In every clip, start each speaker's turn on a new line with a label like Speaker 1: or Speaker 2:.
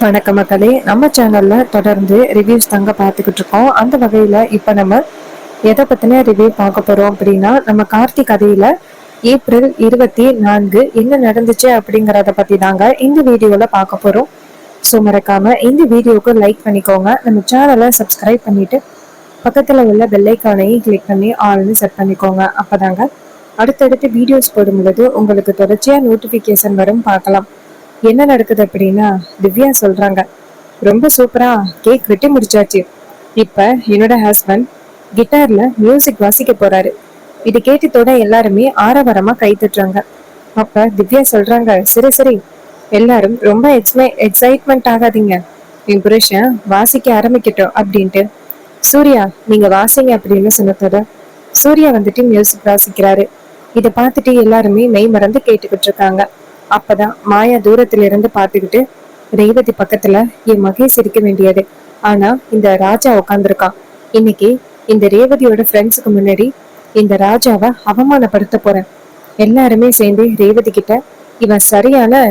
Speaker 1: வணக்க மக்களே, நம்ம சேனல்ல தொடர்ந்து ரிவ்யூஸ் தாங்க பார்த்துக்கிட்டு இருக்கோம். அந்த வகையில இப்ப நம்ம எதை பத்தின ரிவ்யூ பார்க்க போறோம் அப்படின்னா, நம்ம கார்த்திக் கதையில ஏப்ரல் 24 என்ன நடந்துச்சு அப்படிங்கறத பத்தி தாங்க இந்த வீடியோல பார்க்க போறோம். ஸோ மறக்காம இந்த வீடியோக்கு லைக் பண்ணிக்கோங்க, நம்ம சேனலை சப்ஸ்கிரைப் பண்ணிட்டு பக்கத்துல உள்ள பெல்லைக்கானையும் கிளிக் பண்ணி ஆல்னு செட் பண்ணிக்கோங்க. அப்பதாங்க அடுத்தடுத்து வீடியோஸ் போடும்பொழுது உங்களுக்கு தொடர்ச்சியா நோட்டிபிகேஷன் வரும். பார்க்கலாம் என்ன நடக்குது அப்படின்னா, திவ்யா சொல்றாங்க, ரொம்ப சூப்பரா கேக் வெட்டி முடிச்சாச்சு. இப்ப என்னோட ஹஸ்பண்ட் கிட்டார்ல மியூசிக் வாசிக்க போறாரு. இது கேட்டதோட எல்லாருமே ஆரவாரமா கை தட்டுறாங்க. அப்ப திவ்யா சொல்றாங்க, சரி சரி, எல்லாரும் ரொம்ப எக்ஸைட்மெண்ட் ஆகாதீங்க, என் புருஷன் வாசிக்க ஆரம்பிக்கட்டும் அப்படின்ட்டு. சூர்யா, நீங்க வாசிங்க அப்படின்னு சொன்னதோட சூர்யா வந்துட்டு மியூசிக் வாசிக்கிறாரு. இதை பார்த்துட்டு எல்லாருமே மெய் மறந்து கேட்டுக்கிட்டு இருக்காங்க. அப்பதான் மாயா தூரத்துல இருந்து பாத்துக்கிட்டு, ரேவதி பக்கத்துல என் மகேஷ் இருக்க வேண்டியது, ஆனா இந்த ராஜா உட்காந்துருக்கான். இன்னைக்கு இந்த ரேவதியோட ஃப்ரெண்ட்ஸுக்கு முன்னாடி இந்த ராஜாவை அவமானப்படுத்த போறேன். எல்லாருமே சேர்ந்து ரேவதி கிட்ட இவன் சரியான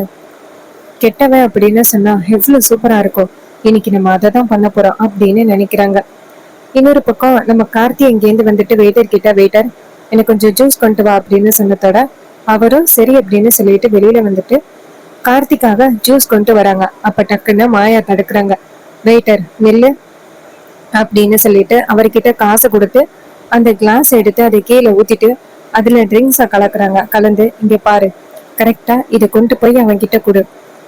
Speaker 1: கெட்டவன் அப்படின்னு சொன்னா எவ்வளவு சூப்பரா இருக்கும், இன்னைக்கு நம்ம அதை தான் பண்ண போறோம் அப்படின்னு நினைக்கிறாங்க. இன்னொரு பக்கம் நம்ம கார்த்தி இங்கேருந்து வந்துட்டு வெயிட்டர் கிட்ட, வெயிட்டர் எனக்கு கொஞ்சம் ஜூஸ் கொண்டு வா அப்படின்னு சொன்னதோட அவரும் சரி அப்படின்னு சொல்லிட்டு வெளியில வந்துட்டு கார்த்திக்காக ஜூஸ் கொண்டு வராங்க. அப்ப டக்குன்னு மாயா தடுக்கிறாங்க. வெயிட்டர் நெல்லு அப்படின்னு சொல்லிட்டு அவர்கிட்ட காசை கொடுத்து அந்த கிளாஸ் எடுத்து அதை கீழே ஊத்திட்டு அதுல ட்ரிங்க்ஸை கலக்குறாங்க. கலந்து, இங்க பாரு, கரெக்டா இதை கொண்டு போய் அவன் கிட்ட கொடு.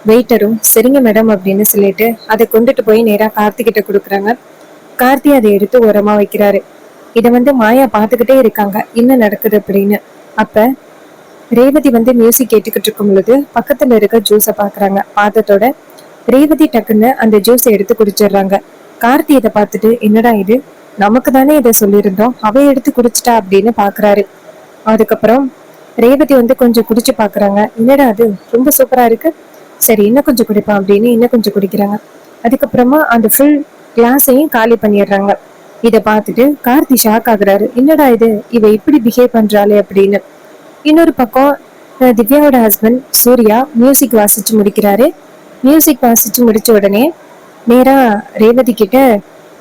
Speaker 1: வெயிட்டரும் சரிங்க மேடம் அப்படின்னு சொல்லிட்டு அதை கொண்டுட்டு போய் நேரா கார்த்திகிட்ட கொடுக்குறாங்க. கார்த்தி அதை எடுத்து ஓரமா வைக்கிறாரு. இதை மாயா பாத்துக்கிட்டே இருக்காங்க என்ன நடக்குது அப்படின்னு. அப்ப ரேவதி மியூசிக் கேட்டுக்கிட்டு இருக்கும் பொழுது பக்கத்துல இருக்க ஜூஸை பாக்குறாங்க. பார்த்ததோட ரேவதி டக்குன்னு அந்த ஜூஸை எடுத்து குடிச்சிடுறாங்க. கார்த்தி இதை பார்த்துட்டு, என்னடா இது, நமக்கு தானே இதை சொல்லியிருந்தோம், அவ எடுத்து குடிச்சிட்டா அப்படின்னு பாக்குறாரு. அதுக்கப்புறம் ரேவதி கொஞ்சம் குடிச்சு பாக்குறாங்க. என்னடா அது ரொம்ப சூப்பரா இருக்கு, சரி இன்னும் கொஞ்சம் குடிப்பான் அப்படின்னு இன்னும் கொஞ்சம் குடிக்கிறாங்க. அதுக்கப்புறமா அந்த ஃபுல் கிளாஸையும் காலி பண்ணிடுறாங்க. இதை பார்த்துட்டு கார்த்தி ஷாக் ஆகுறாரு. என்னடா இது, இவ இப்படி பிஹேவ் பண்றாளே அப்படின்னு. இன்னொரு பக்கம் திவ்யாவோட ஹஸ்பண்ட் சூர்யா மியூசிக் வாசிச்சு முடிக்கிறாரு. மியூசிக் வாசிச்சு முடிச்ச உடனே நேரா ரேவதி கிட்ட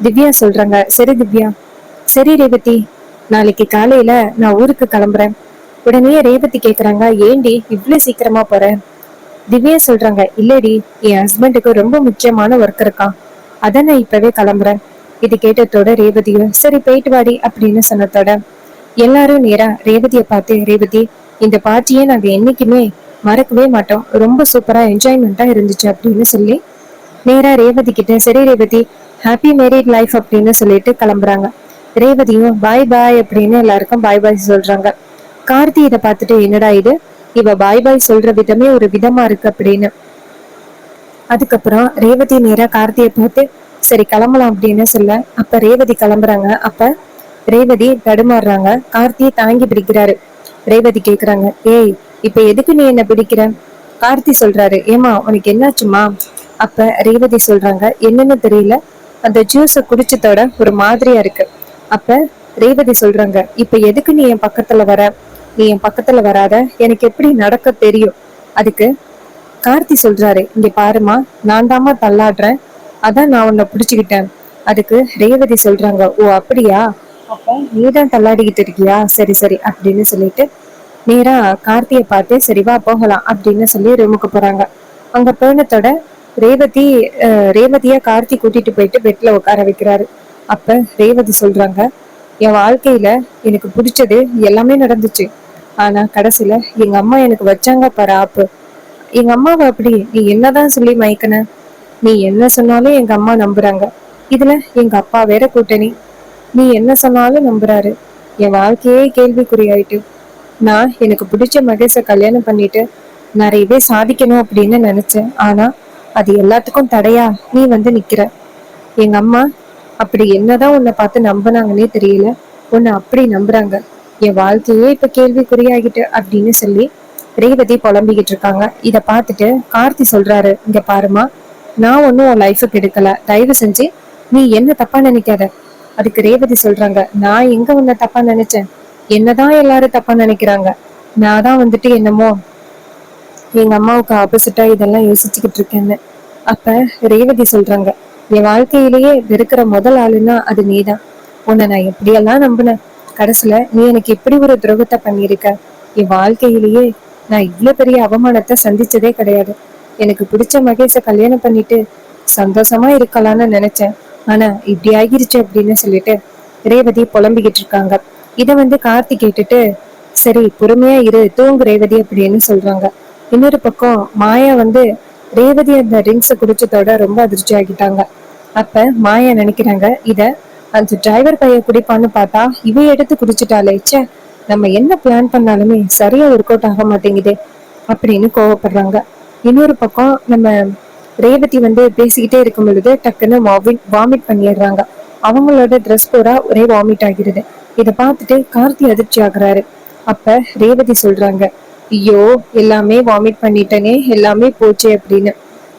Speaker 1: திவ்யா சொல்றாங்க, சரி திவ்யா, சரி ரேவதி, நாளைக்கு காலையில நான் ஊருக்கு கிளம்புறேன். உடனே ரேவதி கேக்குறாங்க, ஏண்டி இவ்வளவு சீக்கிரமா போற? திவ்யா சொல்றாங்க, இல்லடி, என் ஹஸ்பண்டுக்கு ரொம்ப முக்கியமான ஒர்க் இருக்கான், அதான் நான் இப்பவே கிளம்புறேன். இது கேட்டதோட ரேவதியும் சரி போயிட்டு வாடி அப்படின்னு சொன்னதோட எல்லாரும் நேரா ரேவதியை பார்த்து, ரேவதி, இந்த பார்ட்டியை நாங்க என்னைக்குமே மறக்கவே மாட்டோம், ரொம்ப சூப்பரா என்ஜாய்மெண்டா இருந்துச்சு அப்படின்னு சொல்லி நேரா ரேவதி கிட்ட, சரி ரேவதி, ஹாப்பி மேரிட் லைஃப் அப்படின்னு சொல்லிட்டு கிளம்புறாங்க. ரேவதியும் பாய் பாய் அப்படின்னு எல்லாருக்கும் பாய் பாய் சொல்றாங்க. கார்த்தி இதை பார்த்துட்டு, என்னடா இது, இவ பாய் பாய் சொல்ற விதமே ஒரு விதமா இருக்கு அப்படின்னு. அதுக்கப்புறம் ரேவதி நேரா கார்த்தியை பார்த்து, சரி கிளம்பலாம் அப்படின்னு சொல்ல அப்ப ரேவதி கிளம்புறாங்க. அப்ப ரேவதி தடுமாறுறாங்க. கார்த்தியை தாங்கி பிடிக்கிறாரு. ரேவதி கேக்குறாங்க, ஏய் இப்ப எதுக்கு நீ என்ன பிடிக்கிற? கார்த்தி சொல்றாரு, ஏமா உனக்கு என்னாச்சுமா? அப்ப ரேவதி சொல்றாங்க, என்னன்னு தெரியல, அந்த ஜூஸ குடிச்சதோட ஒரு மாதிரியா இருக்கு. அப்ப ரேவதி சொல்றாங்க, இப்ப எதுக்கு நீ என் பக்கத்துல வர? நீ என் பக்கத்துல வராத, எனக்கு எப்படி நடக்க தெரியும். அதுக்கு கார்த்தி சொல்றாரு, இங்க பாருமா, நான் தாமா தள்ளாடுறேன், அதான் நான் உன்னை பிடிச்சுக்கிட்டேன். அதுக்கு ரேவதி சொல்றாங்க, ஓ அப்படியா, அப்ப நீதான் தள்ளாடிக்கிட்டு இருக்கியா, சரி சரி அப்படின்னு சொல்லிட்டு நேரா கார்த்தியை பார்த்து, சரி வா போகலாம் அப்படின்னு சொல்லி ரூமுக்கு போறாங்க. அங்க போனத்தோட ரேவதி ரேவதிய கார்த்தி கூட்டிட்டு போயிட்டு பெட்ல உட்கார வைக்கிறாரு. அப்ப ரேவதி சொல்றாங்க, என் வாழ்க்கையில எனக்கு பிடிச்சது எல்லாமே நடந்துச்சு, ஆனா கடைசியில எங்க அம்மா எனக்கு வச்சாங்க பாரு ஆப்பு. எங்க அம்மாவை அப்படி நீ என்னதான் சொல்லி மயக்கன, நீ என்ன சொன்னாலும் எங்க அம்மா நம்புறாங்க, இதுல எங்க அப்பா வேற கூட்டணி, நீ என்ன சொன்னாலும் நம்புறாரு, என் வாழ்க்கையே கேள்விக்குறியாயிட்டு. நான் எனக்கு பிடிச்ச மகேஷ கல்யாணம் பண்ணிட்டு நிறையவே சாதிக்கணும் அப்படின்னு நினைச்சேன், ஆனா அது எல்லாத்துக்கும் தடையா நீ நிக்கிற. எங்க அம்மா அப்படி என்னதான் உன்னை பார்த்து நம்பினாங்கன்னே தெரியல, உன்னை அப்படி நம்புறாங்க, என் வாழ்க்கையே இப்ப கேள்விக்குறியாகிட்டு அப்படின்னு சொல்லி ரேவதி புலம்பிக்கிட்டு இருக்காங்க. இத பார்த்துட்டு கார்த்தி சொல்றாரு, இங்க பாருமா, நான் ஒன்னும் உன் லைஃபுக்கு எடுக்கல, தயவு செஞ்சு நீ என்ன தப்பா நினைக்காத. அதுக்கு ரேவதி சொல்றாங்க, நான் எங்க உன்னை தப்பா நினைச்சேன், என்னதான் எல்லாரும் தப்பா நினைக்கிறாங்க, நான் தான் என்னமோ எங்க அம்மாவுக்கு ஆப்போசிட்டா இதெல்லாம் யோசிச்சுக்கிட்டு இருக்கேன்னு. அப்ப ரேவதி சொல்றாங்க, என் வாழ்க்கையிலேயே வெறுக்கிற முதல் ஆளுன்னா அது நீதான். உன்னை நான் எப்படியெல்லாம் நம்பினேன். கடைசியில நீ எனக்கு இப்படி ஒரு துரோகத்தை பண்ணியிருக்க. என் வாழ்க்கையிலேயே நான் இவ்வளவு பெரிய அவமானத்தை சந்திச்சதே கிடையாது. எனக்கு பிடிச்ச மகேஷ கல்யாணம் பண்ணிட்டு சந்தோஷமா இருக்கலாம்னு நினைச்சேன். ஆனா இப்படி ஆகிருச்சு அப்படின்னு சொல்லிட்டு ரேவதி புலம்பிக்கிட்டு இருக்காங்க. இத கார்த்தி கேட்டுட்டு, சரி பொறுமையா இரு, தூங்கு ரேவதி அப்படின்னு சொல்றாங்க. இன்னொரு பக்கம் மாயா ரேவதி அந்த ட்ரிங்க்ஸ குடிச்சதோட ரொம்ப அதிர்ச்சி ஆகிட்டாங்க. அப்ப மாயா நினைக்கிறாங்க, இத அந்த டிரைவர் பையன் குடிப்பான்னு பார்த்தா இவ எடுத்து குடிச்சிட்டாலே, ச்சே நம்ம என்ன பிளான் பண்ணாலுமே சரியா ஒர்க் அவுட் ஆக மாட்டேங்குதே அப்படின்னு கோவப்படுறாங்க. இன்னொரு பக்கம் நம்ம ரேவதி பேசிக்கிட்டே இருக்கும் பொழுது டக்குன்னு வாமிட் பண்ணிடுறாங்க. அவங்களோட ட்ரெஸ் பூரா ஒரே வாமிட் ஆகிருது. இத பார்த்துட்டு கார்த்தி அதிர்ச்சி ஆகுறாரு. அப்ப ரேவதி சொல்றாங்க, ஐயோ எல்லாமே வாமிட் பண்ணிட்டனே, எல்லாமே போச்சு அப்படின்னு.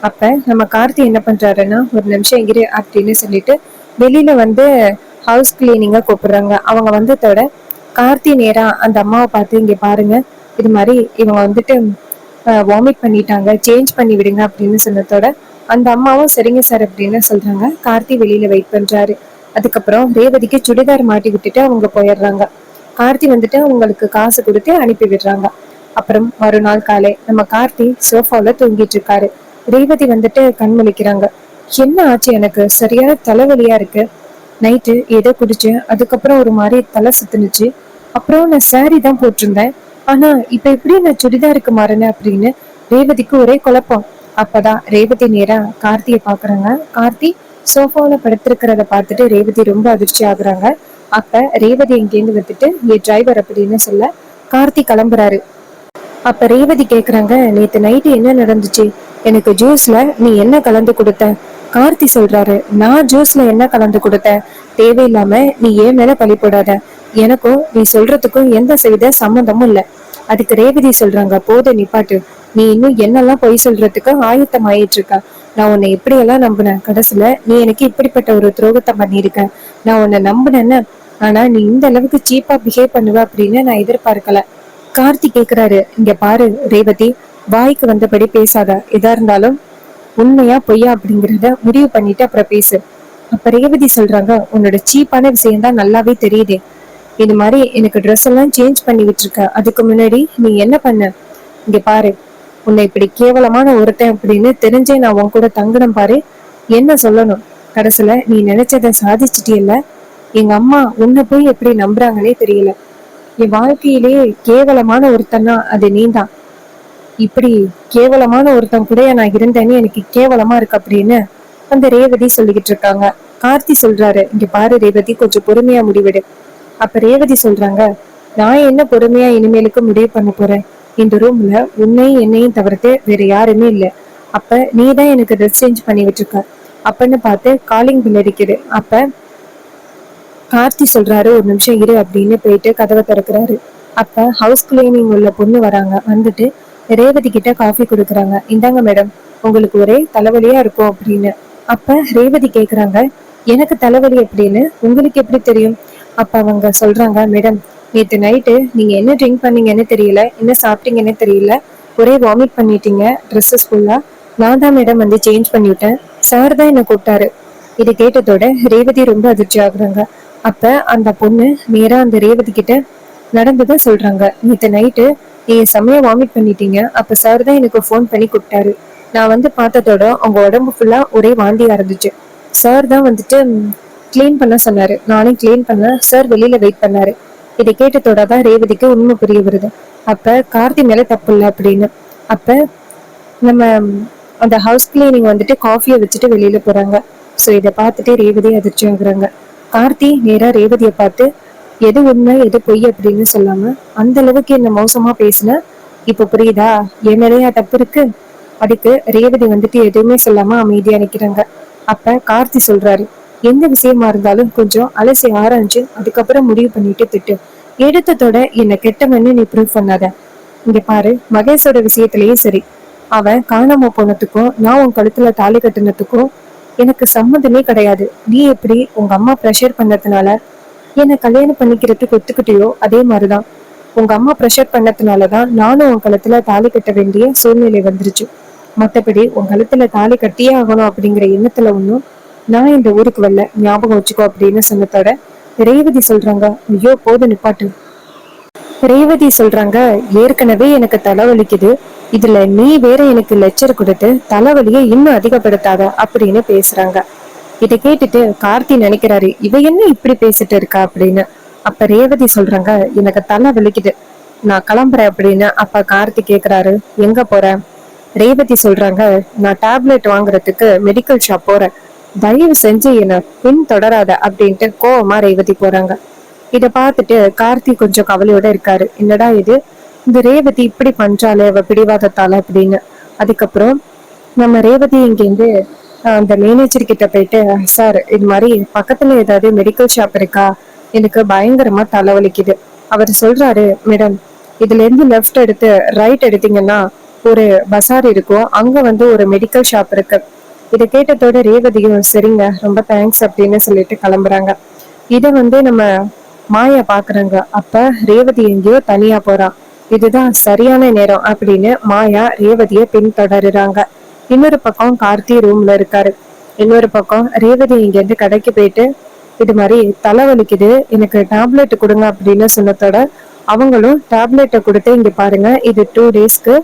Speaker 1: அப்ப நம்ம கார்த்தி என்ன பண்றாருன்னா, ஒரு நிமிஷம் இரு அப்படின்னு சொல்லிட்டு வெளியில ஹவுஸ் கிளீனிங்க கூப்பிடுறாங்க. அவங்க வந்ததோட கார்த்தி நேரா அந்த அம்மாவை பார்த்து, இங்க பாருங்க, இது மாதிரி இவங்க வாமிட் பண்ணிட்டாங்க, சேஞ்ச் பண்ணி விடுங்க அப்படின்னு சொன்னதோட அந்த அம்மாவும் சரிங்க சார் அப்படின்னு சொல்றாங்க. கார்த்தி வெளியில வெயிட் பண்றாரு. அதுக்கப்புறம் ரேவதிக்கு சுடிதார் மாட்டி விட்டுட்டு அவங்க போயிடுறாங்க. கார்த்தி அவங்களுக்கு காசு கொடுத்து அனுப்பி விடுறாங்க. அப்புறம் மறுநாள் காலை நம்ம கார்த்தி சோஃபால தூங்கிட்டு இருக்காரு. ரேவதி கண் முழிக்கிறாங்க. என்ன ஆச்சு, எனக்கு சரியான தலைவலியா இருக்கு. நைட்டு ஏதோ குடிச்சேன், அதுக்கப்புறம் ஒரு மாதிரி தலை சுத்துனுச்சு. அப்புறம் நான் சாரி தான் போட்டிருந்தேன், ஆனா இப்ப எப்படி நான் சுடிதாருக்கு மாறினேன் அப்படின்னு ரேவதிக்கு ஒரே குழப்பம். அப்பதான் ரேவதி நேரா கார்த்திய பாக்குறாங்க. கார்த்தி சோஃபால படுத்திருக்கிறத பார்த்துட்டு ரேவதி ரொம்ப அதிர்ச்சி ஆகுறாங்க. அப்ப ரேவதி இங்கேருந்து என் டிரைவர் அப்படின்னு சொல்ல கார்த்தி கிளம்புறாரு. அப்ப ரேவதி கேக்குறாங்க, நேத்து நைட்டு என்ன நடந்துச்சு, எனக்கு ஜூஸ்ல நீ என்ன கலந்து கொடுத்த? கார்த்தி சொல்றாரு, நான் ஜூஸ்ல என்ன கலந்து கொடுத்தேன்? தேவையில்லாம நீ ஏன் மேல பழி போடாத. எனக்கும் நீ சொல்றதுக்கும் எந்த செய்த சம்மந்தமும் இல்ல. அதுக்கு ரேவதி சொல்றாங்க, போது நிப்பாட்டு, நீ இன்னும் என்னெல்லாம் பொய் சொல்றதுக்கு ஆயத்தம் ஆயிட்டு இருக்க. நான் உன்னை எப்படியெல்லாம் நம்பினேன், கடைசியில நீ எனக்கு இப்படிப்பட்ட ஒரு துரோகத்தை பண்ணிருக்க. நான் உன்னை நம்பினேன்னு, ஆனா நீ இந்த அளவுக்கு சீப்பா பிஹேவ் பண்ணுவ அப்படின்னு நான் எதிர்பார்க்கல. கார்த்தி கேக்குறாரு, இங்க பாரு ரேவதி, வாய்க்கு வந்தபடி பேசாத, எதா இருந்தாலும் உண்மையா பொய்யா அப்படிங்கறத முடிவு பண்ணிட்டு அப்புறம் பேசு. அப்ப ரேவதி சொல்றாங்க, உன்னோட சீப்பான விஷயம் தான் நல்லாவே தெரியுதே. இது மாதிரி எனக்கு ட்ரெஸ் எல்லாம் சேஞ்ச் பண்ணி விட்டுருக்க, அதுக்கு முன்னாடி நீ என்ன பண்ண? இங்க பாரு, உன்னை இப்படி கேவலமான ஒருத்தன் அப்படின்னு தெரிஞ்சே நான் உன் கூட தங்கணும் பாரு. என்ன சொல்லணும், கடைசியில நீ நினைச்சத சாதிச்சிட்டியல்ல. எங்க அம்மா உன்னை போய் எப்படி நம்புறாங்கன்னே தெரியல. என் வாழ்க்கையிலேயே கேவலமான ஒருத்தன்னா அது நீதான். இப்படி கேவலமான ஒருத்தன் கூட நான் இருந்தேன்னு எனக்கு கேவலமா இருக்கு அப்படின்னு அந்த ரேவதி சொல்லிக்கிட்டு இருக்காங்க. கார்த்தி சொல்றாரு, இங்க பாரு ரேவதி, கொஞ்சம் பொறுமையா முடிவெடு. அப்ப ரேவதி சொல்றாங்க, நான் என்ன பொறுமையா இனிமேலுக்கு முடிவு பண்ண போறேன்? இந்த ரூம்ல உன்னையும் என்னையும் தவிர்த்து வேற யாருமே இல்ல. அப்ப நீதான் எனக்கு ட்ரெஸ் சேஞ்ச் பண்ணி விட்டுருக்க. அப்பன்னு பார்த்து காலிங் பில் அடிக்குது. அப்ப கார்த்தி சொல்றாரு, ஒரு நிமிஷம் இரு அப்படின்னு போயிட்டு கதவை திறக்கிறாரு. அப்ப ஹவுஸ் கிளீனிங் உள்ள பொண்ணு வராங்க. ரேவதி கிட்ட காஃபி கொடுக்குறாங்க. இந்தாங்க மேடம், உங்களுக்கு ஒரே தலைவலியா இருக்கும் அப்படின்னு. அப்ப ரேவதி கேக்குறாங்க, எனக்கு தலைவலி அப்படின்னு உங்களுக்கு எப்படி தெரியும்? அப்ப அவங்க சொல்றாங்க, மேடம் நேத்து நைட்டு நீங்க என்ன ட்ரிங்க் பண்ணீங்கன்னு தெரியல, என்ன சாப்பிட்டீங்கன்னு தெரியல, ஒரே வாமிட் பண்ணிட்டீங்க ட்ரெஸ்ஸஸ் ஃபுல்லா. நான் தான் மேடம் சேஞ்ச் பண்ணிவிட்டேன், சார் தான் என்ன கூப்பிட்டாரு. இதை கேட்டதோட ரேவதி ரொம்ப அதிர்ச்சி ஆகுறாங்க. அப்ப அந்த பொண்ணு நேரா அந்த ரேவதி கிட்ட நடந்ததை சொல்றாங்க. நேத்து நைட்டு நீங்க செம்மையா வாமிட் பண்ணிட்டீங்க, அப்ப சார் தான் எனக்கு ஃபோன் பண்ணி கூப்பிட்டாரு. நான் பார்த்ததோட உங்க உடம்பு ஃபுல்லா ஒரே வாந்தியா இருந்துச்சு. சார் தான் கிளீன் பண்ண சொன்னாரு, நானும் கிளீன் பண்ண, சார் வெளியில வெயிட் பண்ணாரு. இதை கேட்டதோட தான் ரேவதிக்கு உண்மை புரிய வருது. அப்ப கார்த்தி மேல தப்பு இல்லை அப்படின்னு. அப்ப நம்ம அந்த ஹவுஸ் கிளீனிங் காஃபியை வச்சுட்டு வெளியில போறாங்க. சோ இதை பார்த்துட்டு ரேவதி அதிர்ச்சி ஆகுறாங்க. கார்த்தி நேரா ரேவதியை பார்த்து, எது உண்மை எது பொய் அப்படின்னு சொல்லாம அந்த அளவுக்கு என்ன மோசமா பேசுன, இப்ப புரியுதா என் மேலேயா தப்பு இருக்கு? அதுக்கு ரேவதி எதுவுமே சொல்லாம அமைதியா நிக்கிறாங்க. அப்ப கார்த்தி சொல்றாரு, எந்த விஷயமா இருந்தாலும் கொஞ்சம் அலசி ஆராய்ஞ்சு அதுக்கப்புறம் முடிவு பண்ணிட்டு திட்டு. எடுத்ததோட என்ன கெட்டவன்னு நீ ப்ரூவ் பண்ணாத. இங்க பாரு, மகேஷோட விஷயத்திலயும் சரி, அவன் காணாம போனதுக்கும் நான் உன் கழுத்துல தாலி கட்டினதுக்கும் எனக்கு சம்மந்தமே கிடையாது. நீ எப்படி உங்க அம்மா ப்ரெஷர் பண்ணதுனால என்னை கல்யாணம் பண்ணிக்கிறதுக்கு ஒத்துக்கிட்டியோ, அதே மாதிரிதான் உங்க அம்மா ப்ரெஷர் பண்ணதுனாலதான் நானும் உன் கழுத்துல தாலி கட்ட வேண்டிய சூழ்நிலை வந்துருச்சு. மத்தபடி உன் கழுத்துல தாலி கட்டியே ஆகணும் அப்படிங்கிற எண்ணத்துல ஒண்ணும் நான் இந்த ஊருக்கு வரல, ஞாபகம் வச்சுக்கோ அப்படின்னு சொன்னதோட ரேவதி சொல்றாங்க, ஐயோ போது நிப்பாட்டு. ரேவதி சொல்றாங்க, ஏற்கனவே எனக்கு தலைவலிக்குது, இதுல நீ வேற எனக்கு லெக்சர் கொடுத்து தலைவலியை இன்னும் அதிகப்படுத்தாத அப்படின்னு பேசுறாங்க. இதை கேட்டுட்டு கார்த்தி நினைக்கிறாரு, இவ என்ன இப்படி பேசிட்டு இருக்கா அப்படின்னு. அப்ப ரேவதி சொல்றாங்க, எனக்கு தலை வலிக்குது, நான் கிளம்புறேன் அப்படின்னு. அப்ப கார்த்தி கேக்குறாரு, எங்க போற? ரேவதி சொல்றாங்க, நான் டேப்லெட் வாங்குறதுக்கு மெடிக்கல் ஷாப் போறேன், தயவு செஞ்சு என்ன பின் தொடராத அப்படின்ட்டு கோவமா ரேவதி போறாங்க. இத பார்த்துட்டு கார்த்தி கொஞ்சம் கவலையோட இருக்காரு, என்னடா இது, இந்த ரேவதி இப்படி பண்றாளே அவ பிடிவாதத்தால அப்படின்னு. அதுக்கப்புறம் நம்ம ரேவதி இங்கேருந்து அந்த மேனேஜர் கிட்ட போயிட்டு, சார் இது மாதிரி பக்கத்துல ஏதாவது மெடிக்கல் ஷாப் இருக்கா, எனக்கு பயங்கரமா தலைவலிக்குது. அவர் சொல்றாரு, மேடம் இதுல இருந்து லெஃப்ட் எடுத்து ரைட் எடுத்தீங்கன்னா ஒரு பசார் இருக்கும், அங்க வந்து ஒரு மெடிக்கல் ஷாப் இருக்கு. இதை கேட்டதோட ரேவதியும் சரிங்க ரொம்ப தேங்க்ஸ் அப்படின்னு சொல்லிட்டு கிளம்புறாங்க. இத வந்து நம்ம மாயா பாக்குறாங்க. அப்ப ரேவதி எங்கேயோ தனியா போறா, இதுதான் சரியான நேரம் அப்படின்னு மாயா ரேவதியை பின்தொடருறாங்க. இன்னொரு பக்கம் கார்த்தி ரூம்ல இருக்காரு. இன்னொரு பக்கம் ரேவதி இங்க இருந்து கடைக்கு போயிட்டு இது மாதிரி தலைவலிக்குது, எனக்கு டேப்லெட் கொடுங்க அப்படின்னு சொன்னதோட அவங்களும் டேப்லெட்டை கொடுத்து, இங்க பாருங்க இது 2 டேஸ்க்கு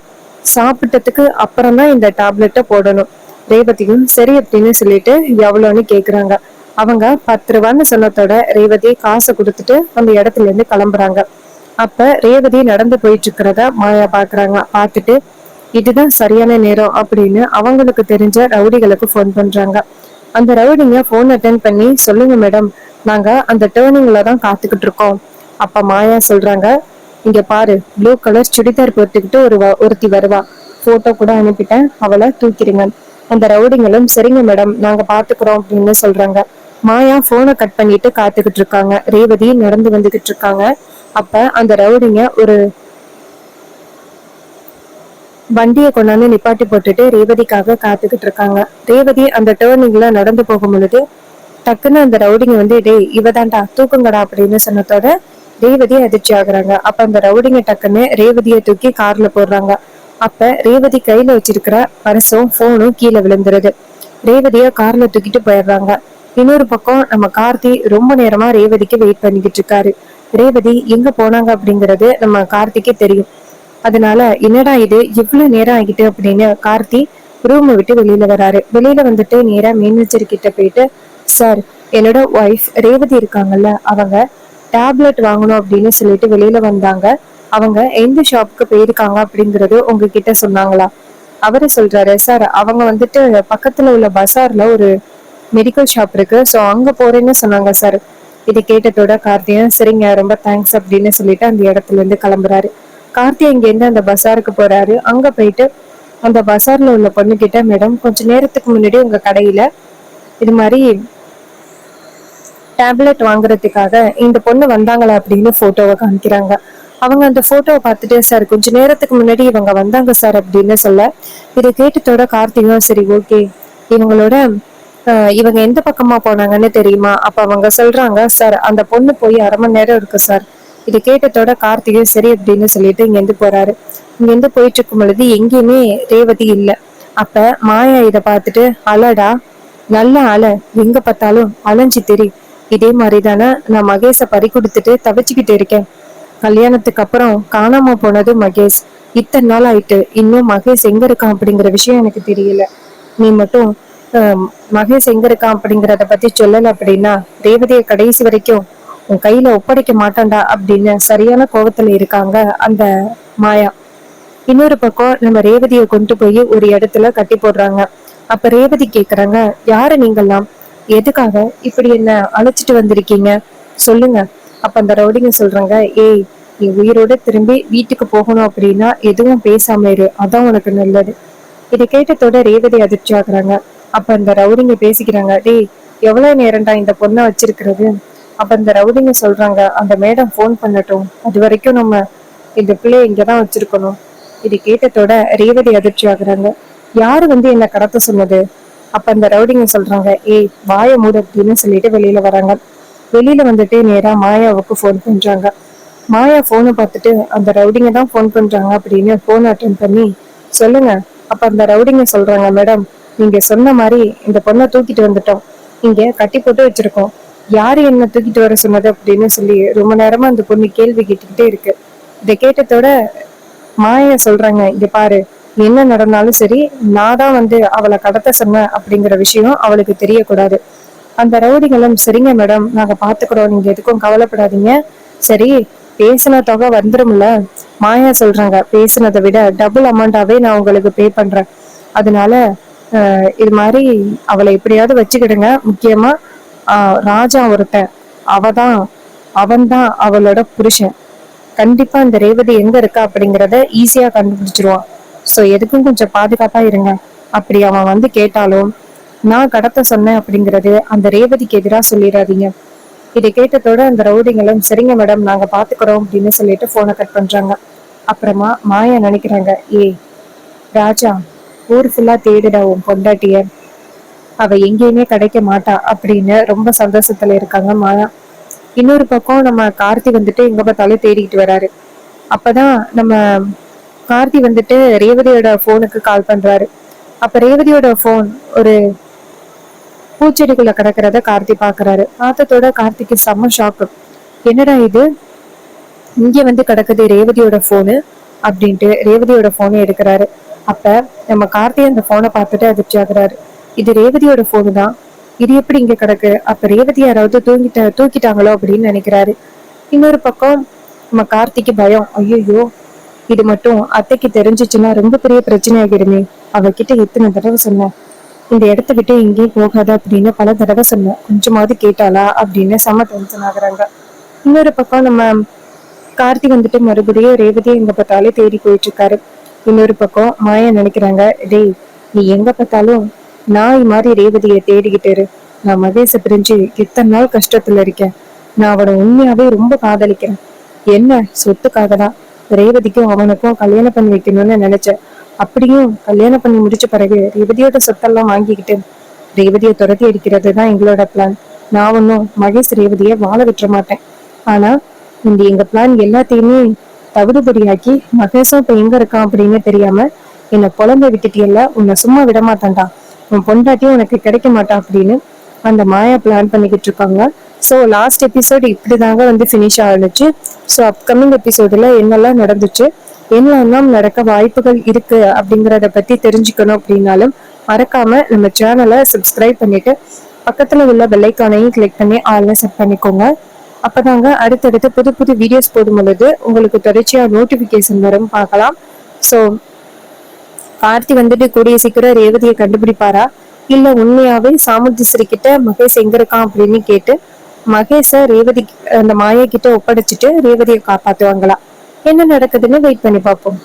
Speaker 1: சாப்பிட்டதுக்கு அப்புறம் தான் இந்த டேப்லெட்டை போடணும். ரேவதியும் சரி அப்படின்னு சொல்லிட்டு எவ்வளோன்னு கேக்குறாங்க. அவங்க 10 ரூபான்னு சொன்னதோட ரேவதி காசை கொடுத்துட்டு அந்த இடத்துல இருந்து கிளம்புறாங்க. அப்ப ரேவதி நடந்து போயிட்டு இருக்கிறத மாயா பாக்குறாங்க. பார்த்துட்டு இதுதான் சரியான நேரம் அப்படின்னு அவங்களுக்கு தெரிஞ்ச ரவுடிகளுக்கு போன் பண்றாங்க. அந்த ரவுடிங்க போன் அட்டென்ட் பண்ணி, சொல்லுங்க மேடம், நாங்க அந்த டேர்னிங்ல தான் காத்துக்கிட்டு இருக்கோம். அப்ப மாயா சொல்றாங்க, இங்க பாரு, ப்ளூ கலர் சுடிதார் போட்டுக்கிட்டு ஒருத்தி வருவா, போட்டோ கூட அனுப்பிட்டேன், அவளை தூக்கிடுங்க. அந்த ரவுடிங்களும் சரிங்க மேடம் நாங்க பாத்துக்கிறோம் அப்படின்னு சொல்றாங்க. மாயா போனை கட் பண்ணிட்டு காத்துக்கிட்டு இருக்காங்க. ரேவதி நடந்து வந்துகிட்டு இருக்காங்க. அப்ப அந்த ரவுடிங்க ஒரு வண்டியை கொண்டாந்து நிப்பாட்டி போட்டுட்டு ரேவதிக்காக காத்துக்கிட்டு இருக்காங்க. ரேவதி அந்த டேர்னிங்ல நடந்து போகும் பொழுது டக்குன்னு அந்த ரவுடிங்க வந்து, டேய் இவதான்டா தூக்குங்கடா அப்படின்னு சொன்னதோட ரேவதி அதிர்ச்சி ஆகுறாங்க. அப்ப அந்த ரவுடிங்க டக்குன்னு ரேவதியை தூக்கி கார்ல போடுறாங்க. அப்ப ரேவதி கையில வச்சிருக்கிற பர்சும் போனும் கீழே விழுந்துருது. ரேவதிய கார்ல தூக்கிட்டு போயிடுறாங்க. இன்னொரு பக்கம் நம்ம கார்த்தி ரொம்ப நேரமா ரேவதிக்கு வெயிட் பண்ணிக்கிட்டு இருக்காரு. ரேவதி எங்க போனாங்க அப்படிங்கறது நம்ம கார்த்திக்கே தெரியும். அதனால என்னடா இது இவ்வளவு நேரம் ஆகிட்டு அப்படின்னு கார்த்தி ரூமை விட்டு வெளியில வராரு. வெளியில வந்துட்டு நேரா மேனேஜர் கிட்ட போயிட்டு, சார் என்னோட ஒய்ஃப் ரேவதி இருக்காங்கல்ல, அவங்க டேப்லெட் வாங்கணும் அப்படின்னு சொல்லிட்டு வெளியில வந்தாங்க, அவங்க எந்த ஷாப்புக்கு போயிருக்காங்க அப்படிங்கறது உங்ககிட்ட சொன்னாங்களா? அவரு சொல்றாரு, சார் அவங்க வந்துட்டு பக்கத்துல உள்ள பசார்ல ஒரு மெடிக்கல் ஷாப் இருக்கு, சோ அங்க போறேன்னு சொன்னாங்க சார். இதை கேட்டதோட கார்த்தியன் சரிங்க ரொம்ப தேங்க்ஸ் அப்படின்னு சொல்லிட்டு அந்த இடத்துல இருந்து கிளம்புறாரு. கார்த்தி இங்க இருந்து அந்த பசாருக்கு போறாரு. அங்க போயிட்டு அந்த பசார்ல உள்ள பொண்ணு கிட்ட, மேடம் கொஞ்ச நேரத்துக்கு முன்னாடி உங்க கடையில இது மாதிரி டேப்லெட் வாங்குறதுக்காக இந்த பொண்ணு வந்தாங்களா அப்படின்னு போட்டோவை காமிக்கிறாங்க. அவங்க அந்த போட்டோவை பார்த்துட்டு, சார் கொஞ்ச நேரத்துக்கு முன்னாடி இவங்க வந்தாங்க சார் அப்படின்னு சொல்ல, இதை கேட்டதோட கார்த்திகும் சரி ஓகே, இவங்களோட இவங்க எந்த பக்கமா போனாங்கன்னு தெரியுமா? அப்ப அவங்க சொல்றாங்க, சார் அந்த பொண்ணு போய் 1/2 மணி நேரம் இருக்கு சார். இதை கேட்டதோட கார்த்திகை சரி அப்படின்னு சொல்லிட்டு இங்க இருந்து போறாரு. இங்க இருந்து போயிட்டு இருக்கும் பொழுது எங்கேயுமே ரேவதி இல்ல. அப்ப மாயா இத பார்த்துட்டு, அலடா நல்ல அல, எங்க பார்த்தாலும் அலைஞ்சு தெரி, இதே மாதிரிதானே நான் மகேஷ பறி கொடுத்துட்டு தவிச்சுக்கிட்டு இருக்கேன். கல்யாணத்துக்கு அப்புறம் காணாம போனது மகேஷ், இத்தனை நாள் ஆயிட்டு, இன்னும் மகேஷ் எங்க இருக்கான் அப்படிங்கிற விஷயம் எனக்கு தெரியல. நீ மட்டும் மகேஷ் எங்க இருக்கான் அப்படிங்கறத பத்தி சொல்லல அப்படின்னா ரேவதியை கடைசி வரைக்கும் உன் கையில ஒப்படைக்க மாட்டான்டா அப்படின்னு சரியான கோபத்துல இருக்காங்க அந்த மாயா. இன்னொரு பக்கம் நம்ம ரேவதியை கொண்டு போய் ஒரு இடத்துல கட்டி போடுறாங்க. அப்ப ரேவதி கேக்குறாங்க, யாரு நீங்கெல்லாம், எதுக்காக இப்படி என்ன அழைச்சிட்டு வந்திருக்கீங்க சொல்லுங்க. அப்ப அந்த ரவுடிங்க சொல்றாங்க, ஏய் நீ உயிரோட திரும்பி வீட்டுக்கு போகணும் அப்படின்னா எதுவும் பேசாம இரு, அதான் உனக்கு நல்லது. இதை கேட்டதோட ரேவதி அதிர்ச்சி ஆகுறாங்க. அப்ப அந்த ரவுடிங்க பேசிக்கிறாங்க, டேய் எவ்வளவு நேரம்டா இந்த பொண்ணை வச்சிருக்கிறது. அப்ப இந்த ரவுடிங்க சொல்றாங்க, அந்த மேடம் போன் பண்ணட்டும், அது வரைக்கும் நம்ம இந்த பிள்ளைய இங்கதான் வச்சிருக்கணும். இது கேட்டதோட ரேவதி அதிர்ச்சி ஆகுறாங்க. யாரு வந்து என்ன கடத்த சொன்னது? அப்ப அந்த ரவுடிங்க சொல்றாங்க, ஏய் வாய மூடு அப்படின்னு சொல்லிட்டு வெளியில வராங்க. வெளியில வந்துட்டு நேரா மாயாவுக்கு போன் பண்றாங்க. மாயா போனை பார்த்துட்டு, அந்த ரவுடிங்க தான் போன் பண்றாங்க அப்படின்னு போன் அட்டன் பண்ணி, சொல்லுங்க அப்ப அந்த ரவுடிங்க சொல்றாங்க, மேடம் நீங்க சொன்ன மாதிரி இந்த பொண்ணை தூக்கிட்டு வந்துட்டோம், இங்க கட்டி போட்டு வச்சிருக்கோம், யாரு என்ன தூக்கிட்டு வர சொன்னது அப்படின்னு சொல்லி ரொம்ப நேரமா அந்த பொண்ணு கேள்வி கேட்டுக்கிட்டே இருக்கு. இதை கேட்டதோட மாயா சொல்றாங்க, இங்க பாரு என்ன நடந்தாலும் சரி, நான் தான் வந்து அவளை கடத்த சொன்னேன் அப்படிங்கிற விஷயம் அவளுக்கு தெரியக்கூடாது. அந்த ரவுடிகளும் சரிங்க மேடம் நாங்க பாத்துக்கிறோம், நீங்க எதுக்கும் கவலைப்படாதீங்க, சரி பேசின தொகை வந்துரும்ல. மாயா சொல்றாங்க, பேசினதை விட டபுள் அமௌண்டாவே நான் உங்களுக்கு பே பண்றேன், அதனால இது மாதிரி அவளை எப்படியாவது வச்சுக்கிடுங்க. முக்கியமா ராஜா ஒருத்தன், அவதான் அவன்தான் அவளோட புருஷன், கண்டிப்பா இந்த ரேவதி எங்க இருக்கா அப்படிங்கறத ஈஸியா கண்டுபிடிச்சிருவான். சோ எதுக்கும் கொஞ்சம் பாதுகாப்பா இருங்க. அப்படி அவன் வந்து கேட்டாலும் நான் கடத்த சொன்னேன் அப்படிங்கறது அந்த ரேவதிக்கு எதிரா சொல்லிடாதீங்க. இதை கேட்டதோட அந்த ரவுடிங்களும் சரிங்க மேடம் நாங்க பாத்துக்கிறோம் அப்படின்னு சொல்லிட்டு போனை கட் பண்றாங்க. அப்புறமா மாயா நினைக்கிறாங்க, ஏய் ராஜா, ஊர் ஃபுல்லா தேடிடா உன் பொண்டாட்டிய, அவ எங்கேயுமே கிடைக்க மாட்டா அப்படின்னு ரொம்ப சந்தோஷத்துல இருக்காங்க மாயா. இன்னொரு பக்கம் நம்ம கார்த்தி வந்துட்டு எங்க பார்த்தாலும் தேடிக்கிட்டு வராரு. அப்பதான் நம்ம கார்த்தி வந்துட்டு ரேவதியோட போனுக்கு கால் பண்றாரு. அப்ப ரேவதியோட போன் ஒரு பூச்செடிக்குள்ள கிடக்கிறத கார்த்தி பாக்குறாரு. பார்த்ததோட கார்த்திக்கு செம்ம ஷாக்கு. என்னடா இது, இங்க வந்து கிடக்குது ரேவதியோட போனு அப்படின்ட்டு ரேவதியோட போனை எடுக்கிறாரு. அப்ப நம்ம கார்த்தி அந்த போனை பார்த்துட்டு அதிர்ச்சி ஆகுறாரு. இது ரேவதியோட போனு தான், இது எப்படி இங்க கிடக்கு, அப்ப ரேவதி யாராவது தூக்கிட்டாங்களோ அப்படின்னு நினைக்கிறாரு. இன்னொரு பக்கம் நம்ம கார்த்திக்கு பயம், ஐயோ இது மட்டும் அத்தைக்கு தெரிஞ்சிச்சுன்னா ரொம்ப பெரிய பிரச்சனை ஆகிடுமே, அவகிட்ட எத்தனை தடவை சொன்னேன் இந்த இடத்த விட்டு எங்கேயும் போகாத அப்படின்னு பல தடவை சொன்னேன், கொஞ்சமாவது கேட்டாளா அப்படின்னு செம டென்ஷன் ஆகுறாங்க. இன்னொரு பக்கம் நம்ம கார்த்தி வந்துட்டு மறுபடியும் ரேவதியை எங்க பார்த்தாலும் தேடி போயிட்டு இருக்காரு. இன்னொரு பக்கம் மாயா நினைக்கிறாங்க, டேய் நீ எங்க பார்த்தாலும் நாய் மாதிரி ரேவதியை தேடிக்கிட்டு இரு, நான் மகேஷ பிரிஞ்சு எத்தனை நாள் கஷ்டத்துல இருக்கேன், நான் அவனை உண்மையாவே ரொம்ப காதலிக்கிறேன், என்ன சொத்துக்காக தான் ரேவதிக்கும் அவனுக்கும் கல்யாணம் பண்ணி வைக்கணும்னு நினைச்சேன், அப்படியும் கல்யாணம் பண்ணி முடிச்ச பிறகு ரேவதியோட சொத்தெல்லாம் வாங்கிக்கிட்டு ரேவதியை துரத்தி அடிக்கிறது தான் எங்களோட பிளான். நான் ஒன்னும் மகேஷ் ரேவதியை வாழ விட்டுற மாட்டேன். ஆனா இந்த எங்க பிளான் எல்லாத்தையுமே தவிடுபடியாக்கி மகேஷும் இப்ப எங்க இருக்கான் அப்படின்னு தெரியாம என்னை குழந்தை விட்டுட்டியல்ல, உன்னை சும்மா விட மாட்டான்டா, உன் பொண்டாட்டியும் உனக்கு கிடைக்க மாட்டா அப்படின்னு அந்த மாயா பிளான் பண்ணிக்கிட்டு இருக்காங்க. ஸோ லாஸ்ட் எபிசோட் இப்படிதாங்க வந்து ஃபினிஷ் ஆனிச்சு. ஸோ அப்கமிங் எபிசோட்ல என்னெல்லாம் நடந்துச்சு, என்னெல்லாம் நடக்க வாய்ப்புகள் இருக்கு அப்படிங்கறத பத்தி தெரிஞ்சுக்கணும் அப்படின்னாலும் மறக்காம நம்ம சேனலை சப்ஸ்கிரைப் பண்ணிட்டு பக்கத்துல உள்ள பெல்லைக்கானையும் கிளிக் பண்ணி ஆல்ல செட் பண்ணிக்கோங்க. அப்பதாங்க அடுத்தடுத்து புது புது வீடியோஸ் போடும் பொழுது உங்களுக்கு தொடர்ச்சியா நோட்டிபிகேஷன் வரும், பார்க்கலாம். ஸோ கார்த்தி வந்துட்டு கூடிய சீக்கிரம் ரேவதியை கண்டுபிடிப்பாரா, இல்ல உண்மையாவே சாமுத்திஸ்ரீ கிட்ட மகேஷ் எங்க இருக்கான் அப்படின்னு கேட்டு மகேஷ ரேவதி அந்த மாயா கிட்ட ஒப்படைச்சிட்டு ரேவதியை காப்பாத்துவாங்களா, என்ன நடக்குதுன்னு வெயிட் பண்ணி பார்ப்போம்.